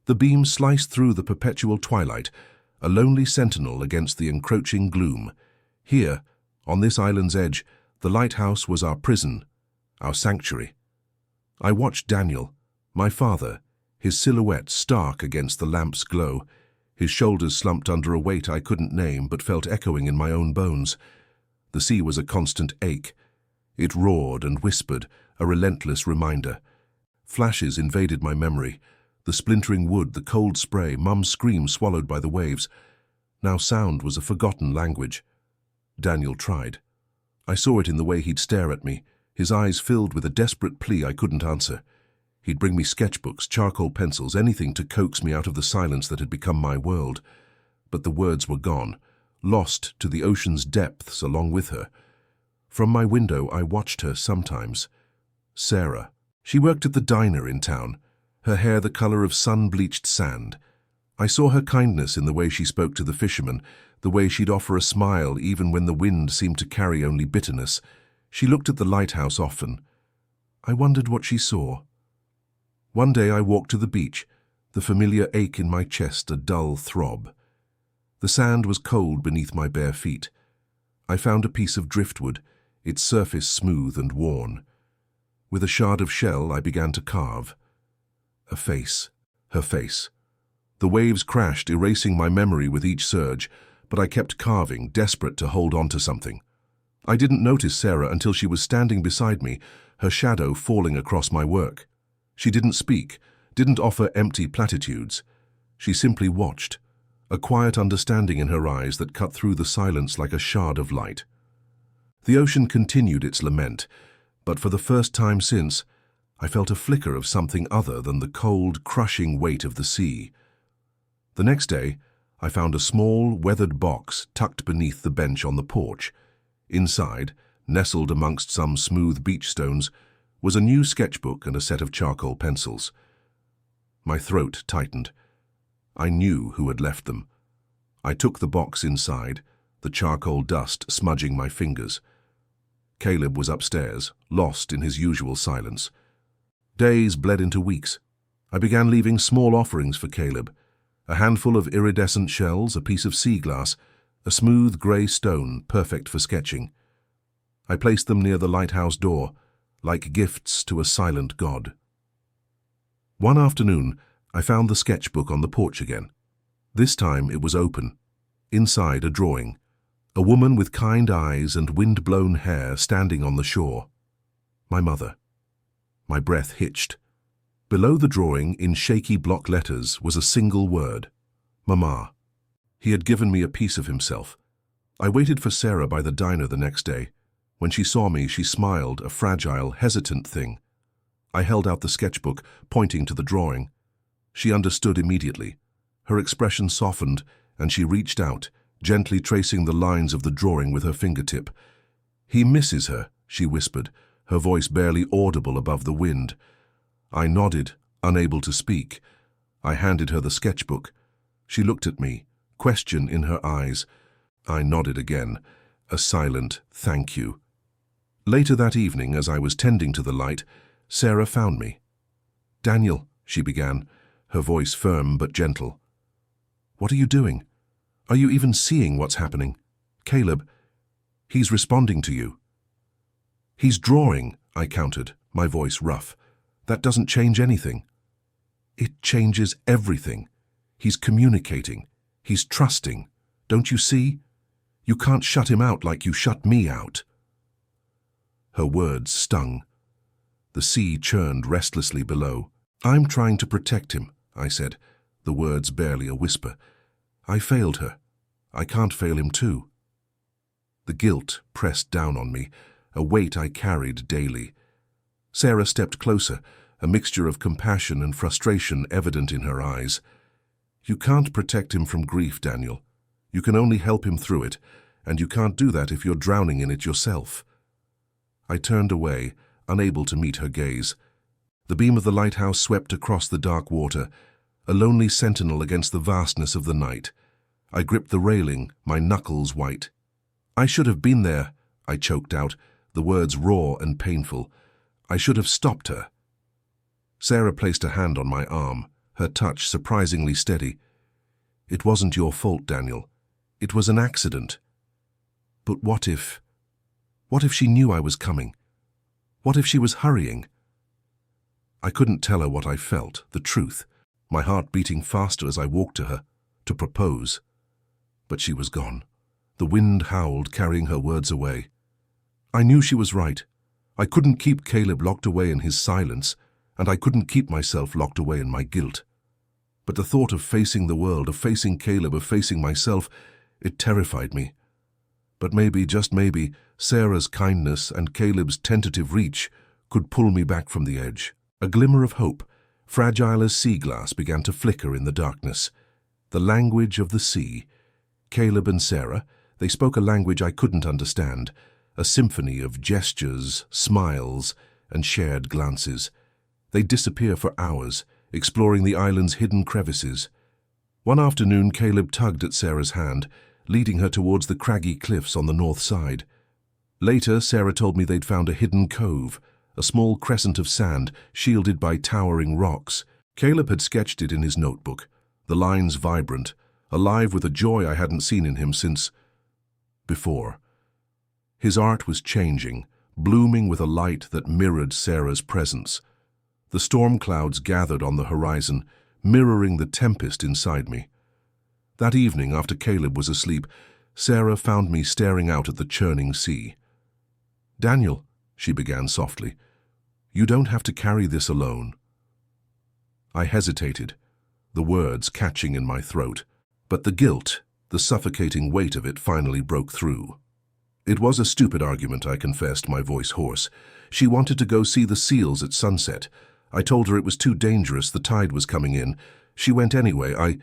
The beam sliced through the perpetual twilight, a lonely sentinel against the encroaching gloom. Here, on this island's edge, the lighthouse was our prison, our sanctuary. I watched Daniel, my father, his silhouette stark against the lamp's glow, his shoulders slumped under a weight I couldn't name but felt echoing in my own bones. The sea was a constant ache. It roared and whispered, a relentless reminder. Flashes invaded my memory. The splintering wood, the cold spray, Mum's scream swallowed by the waves. Now sound was a forgotten language. Daniel tried. I saw it in the way he'd stare at me, his eyes filled with a desperate plea I couldn't answer. He'd bring me sketchbooks, charcoal pencils, anything to coax me out of the silence that had become my world. But the words were gone, lost to the ocean's depths along with her. From my window I watched her sometimes. Sarah. She worked at the diner in town, her hair the color of sun-bleached sand. I saw her kindness in the way she spoke to the fishermen, the way she'd offer a smile even when the wind seemed to carry only bitterness. She looked at the lighthouse often. I wondered what she saw. One day I walked to the beach, the familiar ache in my chest a dull throb. The sand was cold beneath my bare feet. I found a piece of driftwood, its surface smooth and worn. With a shard of shell I began to carve. A face, her face. The waves crashed, erasing my memory with each surge, but I kept carving, desperate to hold on to something. I didn't notice Sarah until she was standing beside me, her shadow falling across my work. She didn't speak, didn't offer empty platitudes. She simply watched, a quiet understanding in her eyes that cut through the silence like a shard of light. The ocean continued its lament, but for the first time since, I felt a flicker of something other than the cold, crushing weight of the sea. The next day, I found a small, weathered box tucked beneath the bench on the porch. Inside, nestled amongst some smooth beach stones, was a new sketchbook and a set of charcoal pencils. My throat tightened. I knew who had left them. I took the box inside, the charcoal dust smudging my fingers. Caleb was upstairs, lost in his usual silence. Days bled into weeks. I began leaving small offerings for Caleb, a handful of iridescent shells, a piece of sea glass, a smooth grey stone perfect for sketching. I placed them near the lighthouse door, like gifts to a silent god. One afternoon, I found the sketchbook on the porch again. This time it was open. Inside a drawing. A woman with kind eyes and wind-blown hair standing on the shore. My mother. My breath hitched. Below the drawing, in shaky block letters, was a single word. Mama. He had given me a piece of himself. I waited for Sarah by the diner the next day. When she saw me, she smiled, a fragile, hesitant thing. I held out the sketchbook, pointing to the drawing. She understood immediately. Her expression softened, and she reached out, gently tracing the lines of the drawing with her fingertip. He misses her, she whispered, her voice barely audible above the wind. I nodded, unable to speak. I handed her the sketchbook. She looked at me, question in her eyes. I nodded again, a silent thank you. Later that evening, as I was tending to the light, Sarah found me. Daniel, she began, her voice firm but gentle. What are you doing? Are you even seeing what's happening? Caleb, he's responding to you. He's drawing, I countered, my voice rough. That doesn't change anything. It changes everything. He's communicating. He's trusting. Don't you see? You can't shut him out like you shut me out. Her words stung. The sea churned restlessly below. I'm trying to protect him, I said, the words barely a whisper. I failed her. I can't fail him too. The guilt pressed down on me, a weight I carried daily. Sarah stepped closer, a mixture of compassion and frustration evident in her eyes. You can't protect him from grief, Daniel. You can only help him through it, and you can't do that if you're drowning in it yourself. I turned away, unable to meet her gaze. The beam of the lighthouse swept across the dark water, a lonely sentinel against the vastness of the night. I gripped the railing, my knuckles white. I should have been there, I choked out, the words raw and painful. I should have stopped her. Sarah placed a hand on my arm, her touch surprisingly steady. "It wasn't your fault, Daniel. It was an accident." But what if she knew I was coming? What if she was hurrying? I couldn't tell her what I felt, the truth, my heart beating faster as I walked to her, to propose. But she was gone. The wind howled, carrying her words away. I knew she was right. I couldn't keep Caleb locked away in his silence, and I couldn't keep myself locked away in my guilt. But the thought of facing the world, of facing Caleb, of facing myself, it terrified me. But maybe, just maybe, Sarah's kindness and Caleb's tentative reach could pull me back from the edge. A glimmer of hope, fragile as sea glass, began to flicker in the darkness. The language of the sea. Caleb and Sarah, they spoke a language I couldn't understand, a symphony of gestures, smiles, and shared glances. They'd disappear for hours, exploring the island's hidden crevices. One afternoon, Caleb tugged at Sarah's hand, leading her towards the craggy cliffs on the north side. Later, Sarah told me they'd found a hidden cove, a small crescent of sand shielded by towering rocks. Caleb had sketched it in his notebook, the lines vibrant, alive with a joy I hadn't seen in him since before. His art was changing, blooming with a light that mirrored Sarah's presence. The storm clouds gathered on the horizon, mirroring the tempest inside me. That evening, after Caleb was asleep, Sarah found me staring out at the churning sea. "Daniel," she began softly, "you don't have to carry this alone." I hesitated, the words catching in my throat, but the guilt, the suffocating weight of it finally broke through. It was a stupid argument, I confessed, my voice hoarse. She wanted to go see the seals at sunset. I told her it was too dangerous, the tide was coming in. She went anyway.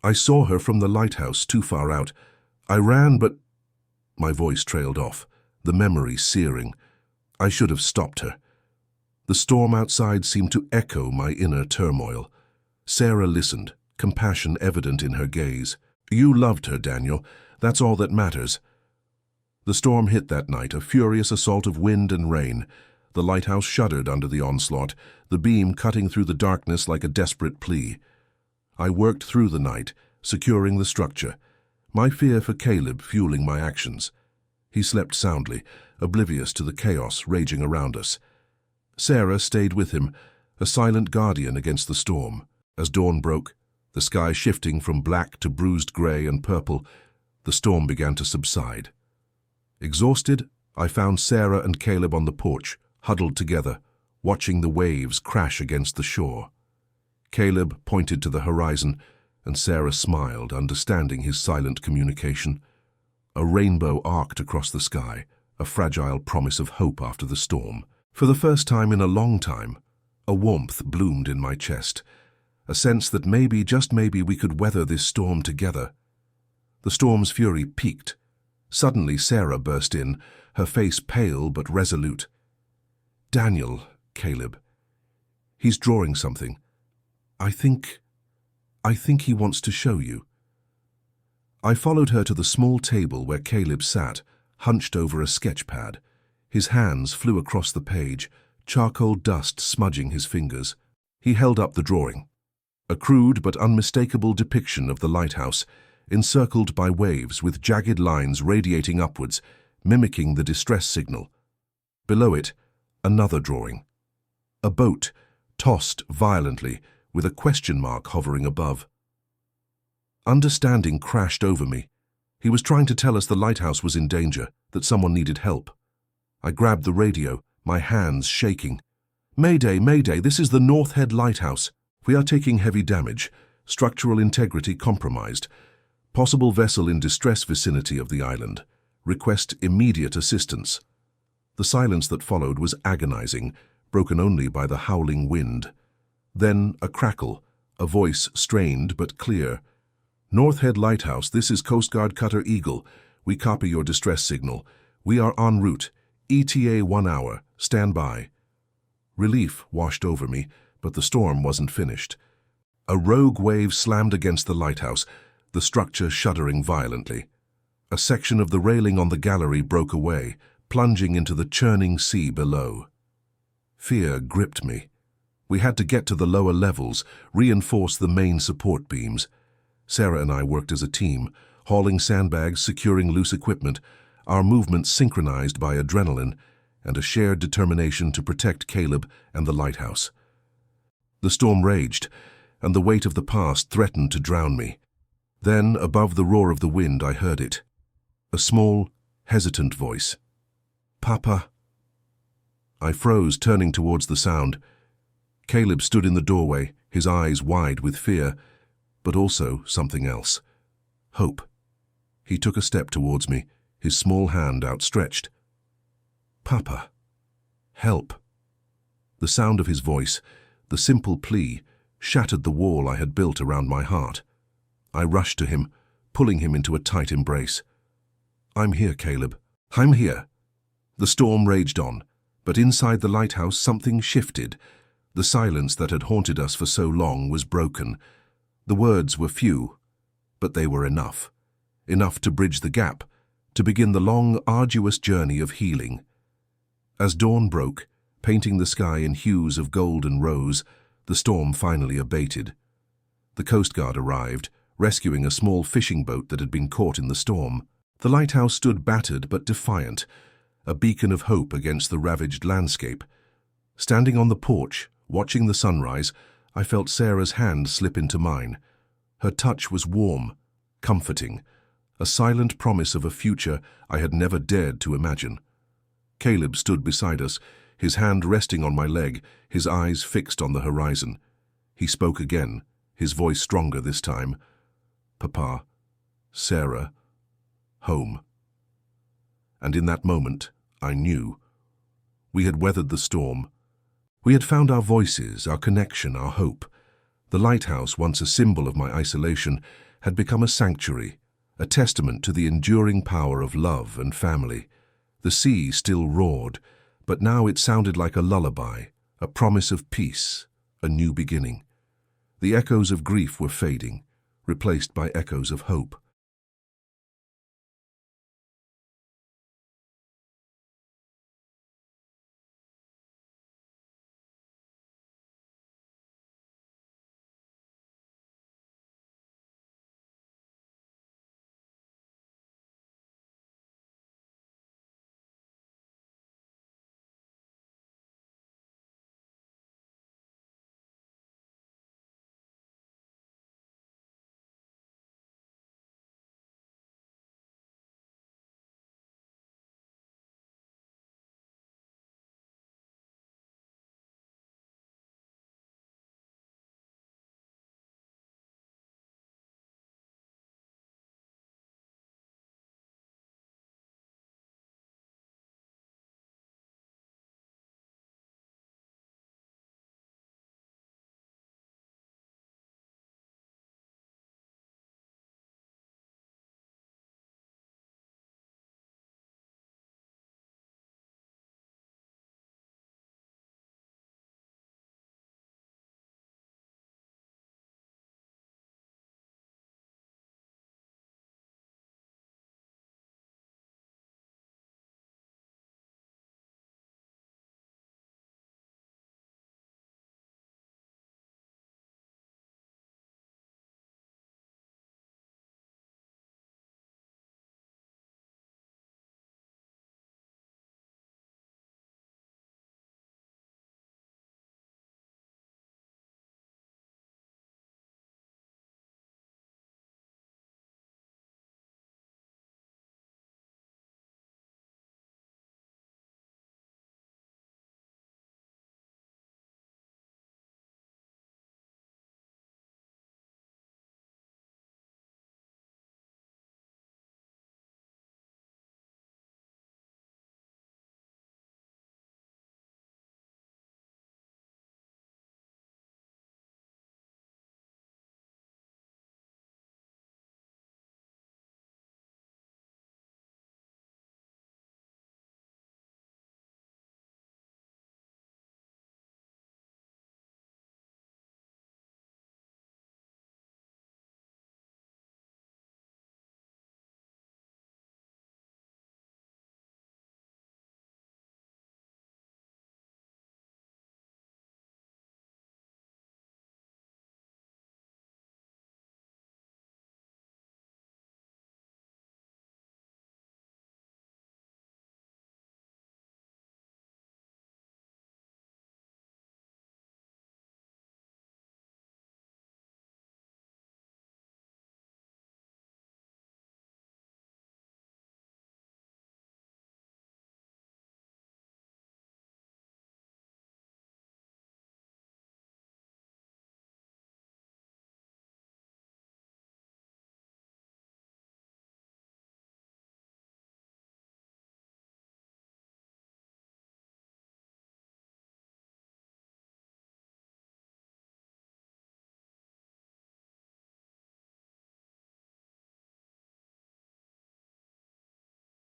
I saw her from the lighthouse, too far out. I ran, but... My voice trailed off, the memory searing. I should have stopped her. The storm outside seemed to echo my inner turmoil. Sarah listened, compassion evident in her gaze. "You loved her, Daniel. That's all that matters." The storm hit that night, a furious assault of wind and rain. The lighthouse shuddered under the onslaught, the beam cutting through the darkness like a desperate plea. I worked through the night, securing the structure, my fear for Caleb fueling my actions. He slept soundly, oblivious to the chaos raging around us. Sarah stayed with him, a silent guardian against the storm. As dawn broke, the sky shifting from black to bruised grey and purple, the storm began to subside. Exhausted, I found Sarah and Caleb on the porch, huddled together, watching the waves crash against the shore. Caleb pointed to the horizon, and Sarah smiled, understanding his silent communication. A rainbow arced across the sky, a fragile promise of hope after the storm. For the first time in a long time, a warmth bloomed in my chest, a sense that maybe, just maybe, we could weather this storm together. The storm's fury peaked. Suddenly Sarah burst in, her face pale but resolute. "Daniel, Caleb. He's drawing something. I think he wants to show you." I followed her to the small table where Caleb sat, hunched over a sketch pad. His hands flew across the page, charcoal dust smudging his fingers. He held up the drawing. A crude but unmistakable depiction of the lighthouse, encircled by waves with jagged lines radiating upwards, mimicking the distress signal. Below it, another drawing. A boat, tossed violently, with a question mark hovering above. Understanding crashed over me. He was trying to tell us the lighthouse was in danger, that someone needed help. I grabbed the radio, my hands shaking. "Mayday, Mayday, this is the North Head Lighthouse. We are taking heavy damage, structural integrity compromised. Possible vessel in distress vicinity of the island. Request immediate assistance." The silence that followed was agonizing, broken only by the howling wind. Then a crackle, a voice strained but clear. "North Head Lighthouse, this is Coast Guard Cutter Eagle. We copy your distress signal. We are en route. ETA 1 hour. Stand by." Relief washed over me, but the storm wasn't finished. A rogue wave slammed against the lighthouse, the structure shuddering violently. A section of the railing on the gallery broke away, plunging into the churning sea below. Fear gripped me. We had to get to the lower levels, reinforce the main support beams. Sarah and I worked as a team, hauling sandbags, securing loose equipment, our movements synchronized by adrenaline and a shared determination to protect Caleb and the lighthouse. The storm raged, and the weight of the past threatened to drown me. Then, above the roar of the wind, I heard it. A small, hesitant voice. "Papa." I froze, turning towards the sound. Caleb stood in the doorway, his eyes wide with fear, but also something else. Hope. He took a step towards me, his small hand outstretched. "Papa. Help." The sound of his voice, the simple plea, shattered the wall I had built around my heart. I rushed to him, pulling him into a tight embrace. "I'm here, Caleb. I'm here." The storm raged on, but inside the lighthouse something shifted. The silence that had haunted us for so long was broken. The words were few, but they were enough. Enough to bridge the gap, to begin the long, arduous journey of healing. As dawn broke, painting the sky in hues of gold and rose, the storm finally abated. The Coast Guard arrived, rescuing a small fishing boat that had been caught in the storm. The lighthouse stood battered but defiant, a beacon of hope against the ravaged landscape. Standing on the porch, watching the sunrise, I felt Sarah's hand slip into mine. Her touch was warm, comforting, a silent promise of a future I had never dared to imagine. Caleb stood beside us, his hand resting on my leg, his eyes fixed on the horizon. He spoke again, his voice stronger this time. "Papa, Sarah, home." And in that moment, I knew. We had weathered the storm. We had found our voices, our connection, our hope. The lighthouse, once a symbol of my isolation, had become a sanctuary, a testament to the enduring power of love and family. The sea still roared, but now it sounded like a lullaby, a promise of peace, a new beginning. The echoes of grief were fading, replaced by echoes of hope.